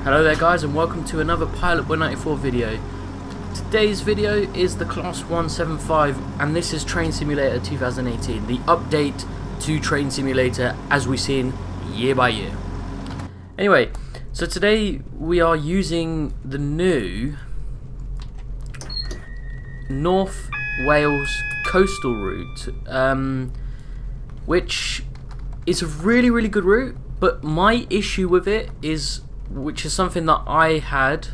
Hello there guys, and welcome to another Pilot 194 video. Today's video is the Class 175, and this is Train Simulator 2018, the update to Train Simulator as we've seen year by year. Anyway, so today we are using the new North Wales coastal route, which is a really good route, but my issue with it is, which is something that I had,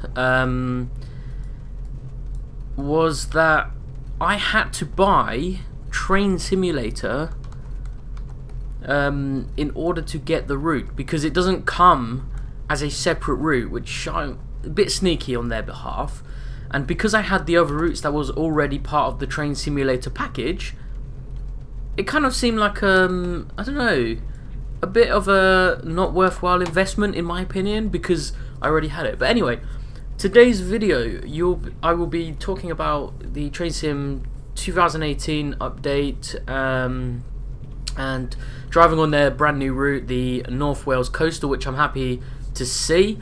was that I had to buy Train Simulator in order to get the route, because it doesn't come as a separate route, which I'm a bit sneaky on their behalf. And because I had the other routes that was already part of the Train Simulator package, it kind of seemed like I don't know, a bit of a not worthwhile investment in my opinion, because I already had it. But anyway, today's video I will be talking about the Train Sim 2018 update, and driving on their brand new route, the North Wales Coastal, which I'm happy to see,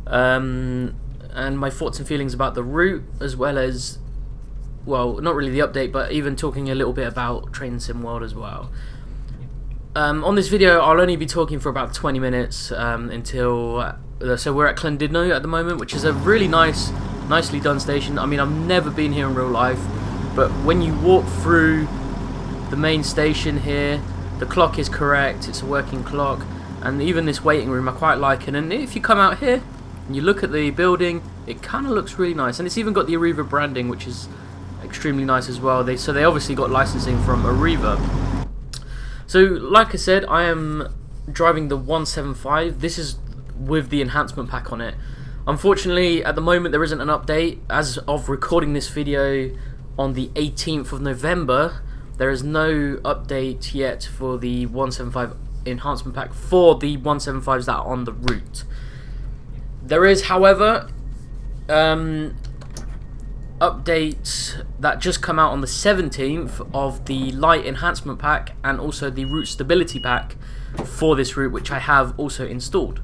and my thoughts and feelings about the route, as well as, well, not really the update, but even talking a little bit about Train Sim World as well. On this video, I'll only be talking for about 20 minutes until. So we're at Llandudno at the moment, which is a really nicely done station. I mean, I've never been here in real life, but when you walk through the main station here, the clock is correct. It's a working clock, and even this waiting room I quite like it. And if you come out here and you look at the building, it kind of looks really nice, and it's even got the Arriva branding, which is extremely nice as well. So they obviously got licensing from Arriva. So, like I said, I am driving the 175. This is with the enhancement pack on it. Unfortunately, at the moment, there isn't an update. As of recording this video on the 18th of November, there is no update yet for the 175 enhancement pack for the 175s that are on the route. There is, however, updates that just come out on the 17th of the light enhancement pack and also the route stability pack for this route, which I have also installed.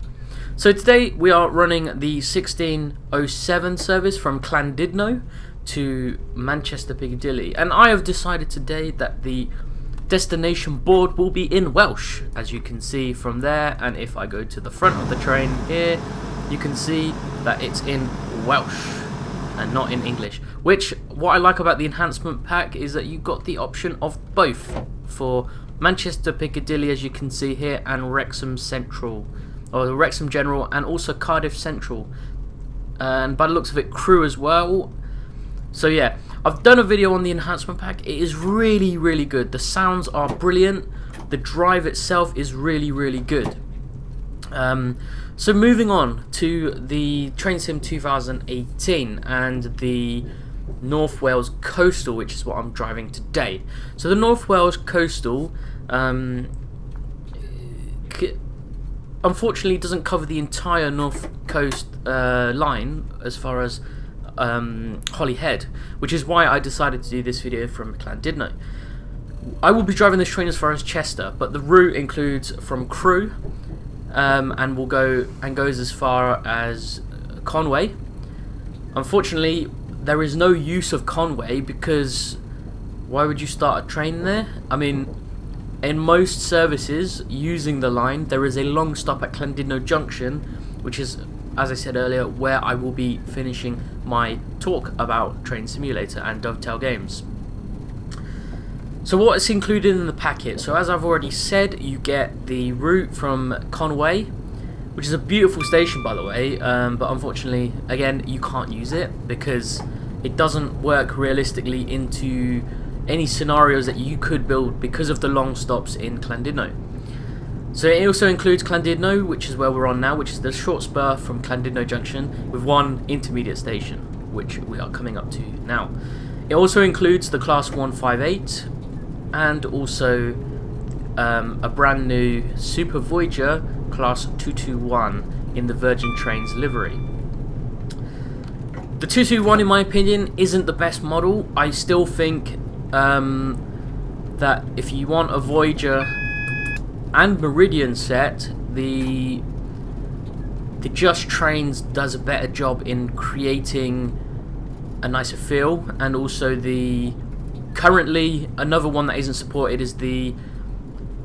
So today we are running the 1607 service from Llandudno to Manchester Piccadilly, and I have decided today that the destination board will be in Welsh, as you can see from there. And if I go to the front of the train here, you can see that it's in Welsh and not in English, which, what I like about the enhancement pack is that you got the option of both for Manchester Piccadilly, as you can see here, and Wrexham Central, or Wrexham General, and also Cardiff Central, and by the looks of it, Crewe as well. So yeah, I've done a video on the enhancement pack. It is really good. The sounds are brilliant. The drive itself is really good. So moving on to the Train Sim 2018 and the North Wales Coastal, which is what I'm driving today. So the North Wales Coastal, unfortunately, doesn't cover the entire North Coast line as far as Holyhead, which is why I decided to do this video from Llandudno. I will be driving this train as far as Chester, but the route includes from Crewe, and goes as far as Conway. Unfortunately, there is no use of Conway, because why would you start a train there? I mean, in most services using the line, there is a long stop at Llandudno Junction, which is, as I said earlier, where I will be finishing my talk about Train Simulator and Dovetail Games. So what is included in the packet? So as I've already said, you get the route from Conway, which is a beautiful station, by the way, but unfortunately, again, you can't use it because it doesn't work realistically into any scenarios that you could build because of the long stops in Llandudno. So it also includes Llandudno, which is where we're on now, which is the short spur from Llandudno Junction, with one intermediate station, which we are coming up to now. It also includes the Class 158, and also a brand new Super Voyager Class 221 in the Virgin Trains livery. The 221, in my opinion, isn't the best model. I still think that if you want a Voyager and Meridian set, the the Just Trains does a better job in creating a nicer feel, and also currently another one that isn't supported is the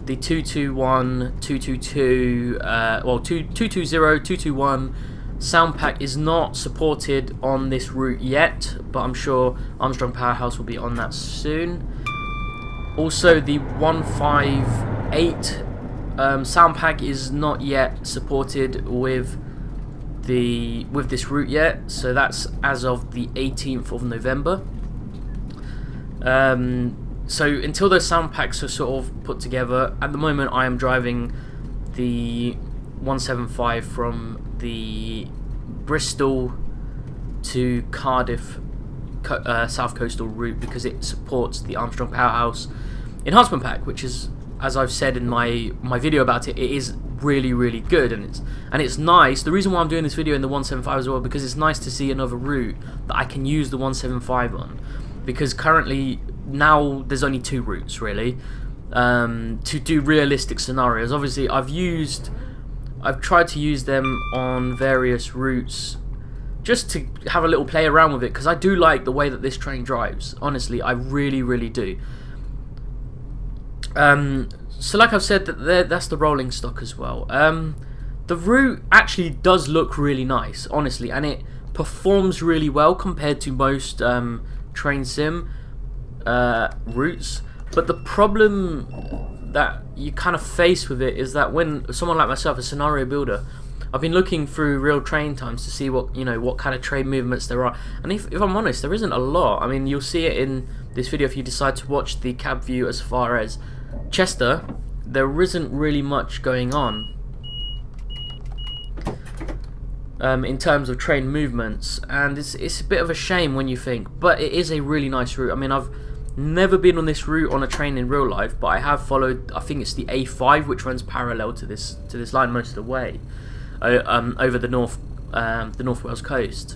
221, 222, 220, 221 sound pack is not supported on this route yet, but I'm sure Armstrong Powerhouse will be on that soon. Also, the 158 sound pack is not yet supported with this route yet, so that's as of the 18th of November. So until those sound packs are sort of put together, at the moment I am driving the 175 from the Bristol to Cardiff South Coastal route because it supports the Armstrong Powerhouse enhancement pack, which is, as I've said in my video about it, it is really, really good, and it's nice. The reason why I'm doing this video in the 175 as well, because it's nice to see another route that I can use the 175 on, because currently now there's only 2 routes really to do realistic scenarios. Obviously I've tried to use them on various routes just to have a little play around with it, because I do like the way that this train drives. Honestly, I really, really do. So like I've said, that's the rolling stock as well. The route actually does look really nice, honestly, and it performs really well compared to most train sim routes. But the problem that you kind of face with it is that when someone like myself, a scenario builder, I've been looking through real train times to see what kind of train movements there are, and if I'm honest, there isn't a lot. I mean, you'll see it in this video if you decide to watch the cab view as far as Chester. There isn't really much going on in terms of train movements, and it's a bit of a shame when you think, but it is a really nice route. I mean, I've never been on this route on a train in real life, but I have followed, I think it's the A5, which runs parallel to this line most of the way over the North Wales coast.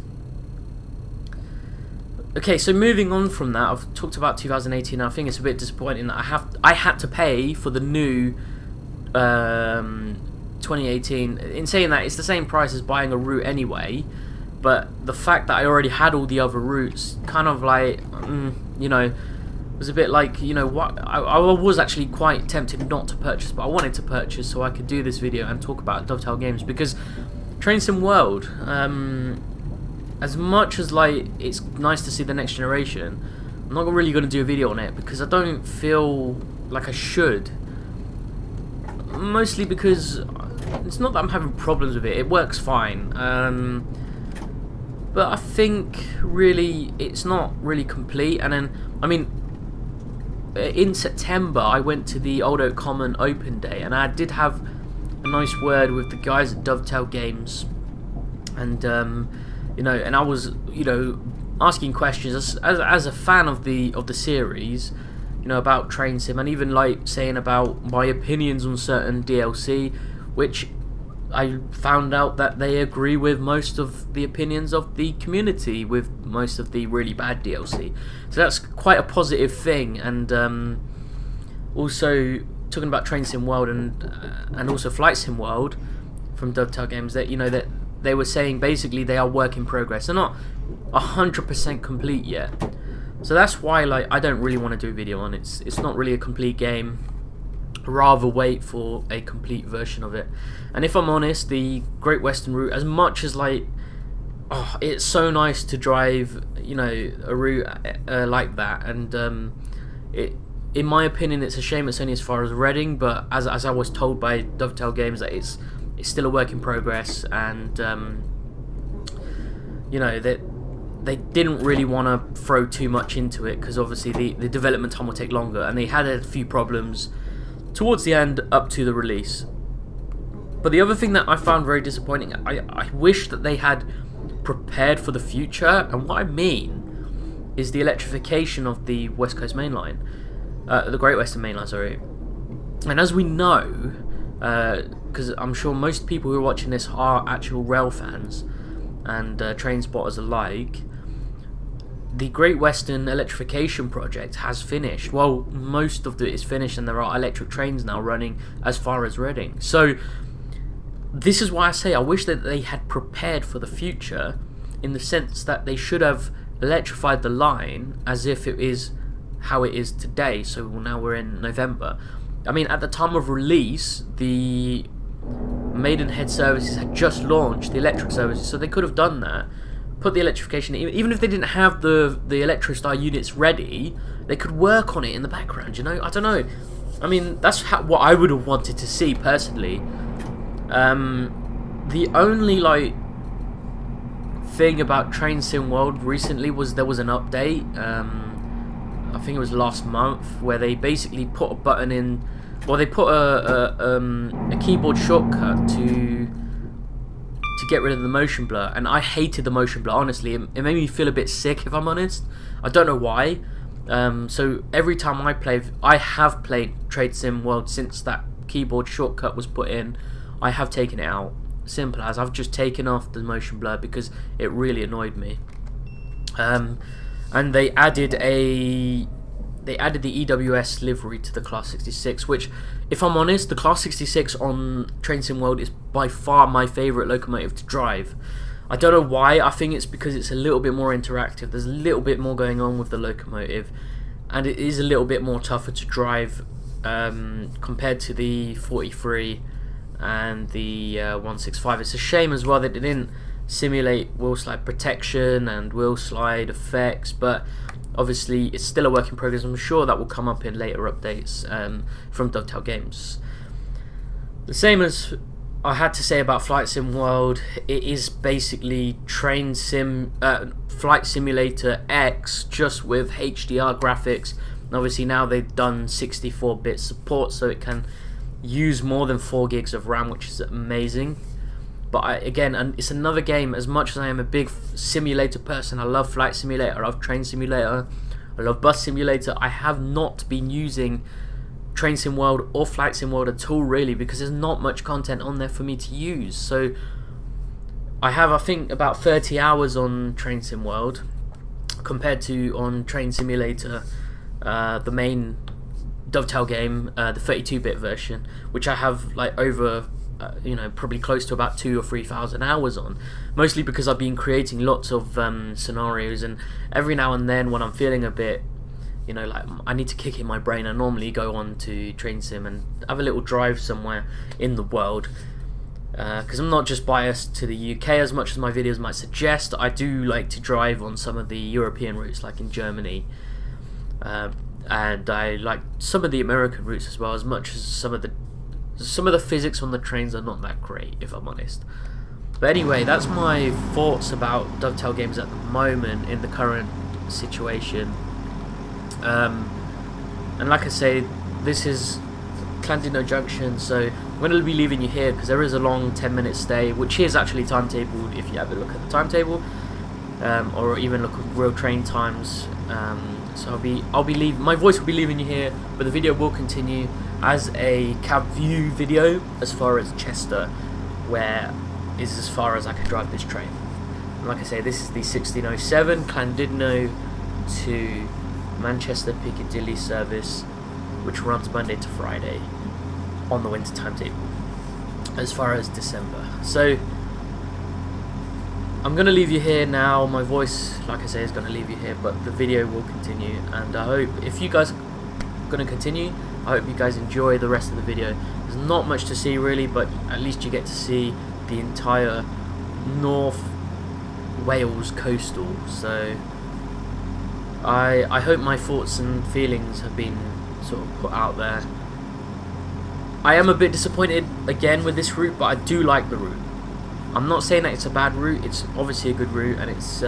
Okay, so moving on from that, I've talked about 2018. I think it's a bit disappointing that I had to pay for the new 2018. In saying that, it's the same price as buying a route anyway, but the fact that I already had all the other routes kind of like, was a bit like, what, I was actually quite tempted not to purchase, but I wanted to purchase so I could do this video and talk about Dovetail Games, because Train Sim World, as much as like it's nice to see the next generation, I'm not really going to do a video on it because I don't feel like I should. Mostly because it's not that I'm having problems with it, it works fine. But I think really it's not really complete. And then, I mean, in September I went to the Old Oak Common Open Day, and I did have a nice word with the guys at Dovetail Games, and and I was asking questions as a fan of the series, about Train Sim, and even like saying about my opinions on certain DLC, which I found out that they agree with most of the opinions of the community with most of the really bad DLC. So that's quite a positive thing. And also talking about Train Sim World and also Flight Sim World from Dovetail Games, that that they were saying basically they are work in progress. They're not 100% complete yet. So that's why I don't really want to do a video on it. It's not really a complete game. Rather wait for a complete version of it. And if I'm honest, the Great Western route, as much as it's so nice to drive a route like that, and in my opinion it's a shame it's only as far as Reading, but as I was told by Dovetail Games, that it's still a work in progress, and that they didn't really want to throw too much into it because obviously the development time will take longer, and they had a few problems towards the end up to the release. But the other thing that I found very disappointing, I wish that they had prepared for the future, and what I mean is the electrification of the West Coast Main Line, the Great Western Main Line, sorry. And as we know, because I'm sure most people who are watching this are actual rail fans and train spotters alike, the Great Western electrification project has finished. Well, most of it is finished, and there are electric trains now running as far as Reading. So this is why I say I wish that they had prepared for the future, in the sense that they should have electrified the line as if it is how it is today. So now we're in November. I mean, at the time of release, the Maidenhead services had just launched the electric services, so they could have done that, put the electrification, even if they didn't have the Electrostar units ready, they could work on it in the background, you know? I don't know. I mean, that's what I would have wanted to see, personally. The only, like, thing about Train Sim World recently was there was an update, I think it was last month, where they basically put a button in, well, they put a keyboard shortcut to get rid of the motion blur, and I hated the motion blur, honestly. It made me feel a bit sick, if I'm honest. I don't know why. So every time I have played Train Sim World since that keyboard shortcut was put in, I have taken it out. Simple as. I've just taken off the motion blur because it really annoyed me. And they added the EWS livery to the Class 66, which, if I'm honest, the Class 66 on Train Sim World is by far my favourite locomotive to drive. I don't know why. I think it's because it's a little bit more interactive. There's a little bit more going on with the locomotive, and it is a little bit more tougher to drive compared to the 43 and the 165. It's a shame as well that they didn't simulate wheel slide protection and wheel slide effects, but obviously it's still a work in progress. I'm sure that will come up in later updates from Dovetail Games. The same as I had to say about Flight Sim World, it is basically Flight Simulator X, just with HDR graphics. And obviously now they've done 64-bit support, so it can use more than 4 gigs of RAM, which is amazing. But again, it's another game. As much as I am a big simulator person, I love Flight Simulator, I love Train Simulator, I love Bus Simulator, I have not been using Train Sim World or Flight Sim World at all, really, because there's not much content on there for me to use. So I have, I think, about 30 hours on Train Sim World compared to on Train Simulator, the main Dovetail game, the 32-bit version, which I have like over probably close to about 2,000 or 3,000 hours on, mostly because I've been creating lots of scenarios, and every now and then when I'm feeling a bit, like I need to kick in my brain, I normally go on to Train Sim and have a little drive somewhere in the world, because I'm not just biased to the UK as much as my videos might suggest. I do like to drive on some of the European routes, like in Germany, and I like some of the American routes as well, as much as some of the physics on the trains are not that great, if I'm honest. But anyway, that's my thoughts about Dovetail Games at the moment in the current situation. And like I say, this is Llandudno Junction, so I'm going to be leaving you here because there is a long 10-minute stay, which is actually timetabled if you have a look at the timetable, or even look at real train times. So I'll be leaving. My voice will be leaving you here, but the video will continue as a cab view video as far as Chester, where is as far as I can drive this train. And like I say, this is the 1607 Llandudno to Manchester Piccadilly service, which runs Monday to Friday on the winter timetable as far as December. So I'm going to leave you here now. My voice, like I say, is going to leave you here, but the video will continue, and I hope, if you guys are going to continue, I hope you guys enjoy the rest of the video. There's not much to see really, but at least you get to see the entire North Wales coastal. So I hope my thoughts and feelings have been sort of put out there. I am a bit disappointed again with this route, but I do like the route. I'm not saying that it's a bad route. It's obviously a good route, and it's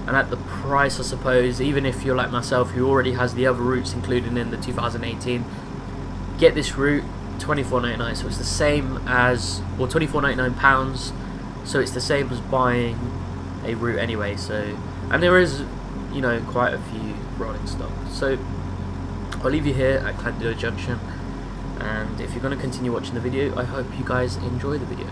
and at the price, I suppose, even if you're like myself who already has the other routes included in the 2018, get this route, £24.99. So it's the same as, or £24.99. So it's the same as buying a route anyway. So, and there is, quite a few rolling stock. So I'll leave you here at Llandudno Junction, and if you're going to continue watching the video, I hope you guys enjoy the video.